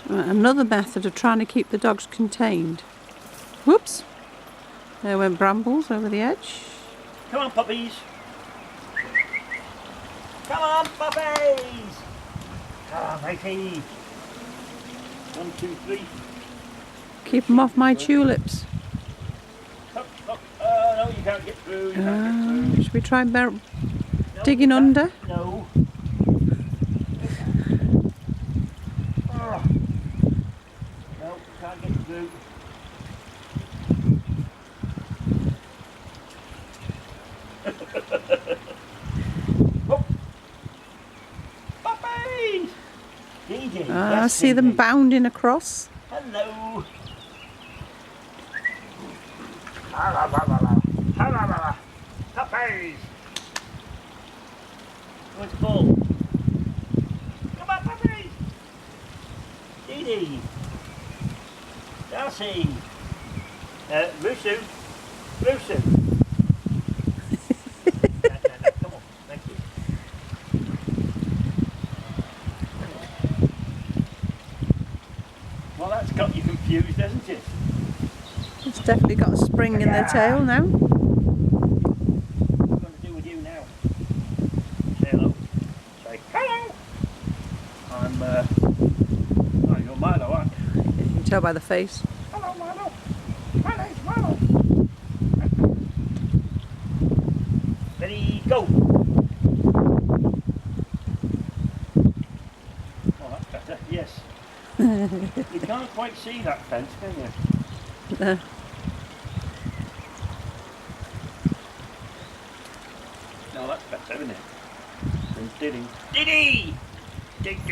Right, another method of trying to keep the dogs contained. Whoops! There went Brambles over the edge. Come on, puppies! Come on, puppies! Come on, matey! 1, 2, 3. Keep them off my tulips. Up, up. No, you can't get through. You can't get through. Should we try No, digging under? No. Oh. No, can't get through. Oh. Puppies! Dee. I see them bounding across. Hello. Puppies! What's full? Come on, puppies! Dee. Darcy. Rusu. No, come on, thank you. Well, that's got you confused, hasn't it? It's definitely got a spring in their tail now. What am I going to do with you now? Say hello. Say hello! Oh, you're Milo, aren't you? You can tell by the face. Hello, Milo. My name's Milo. Ready, go! Oh, that's better, yes. You can't quite see that fence, can you? No, that's better, isn't it? Diddy! Diddy! Diddy!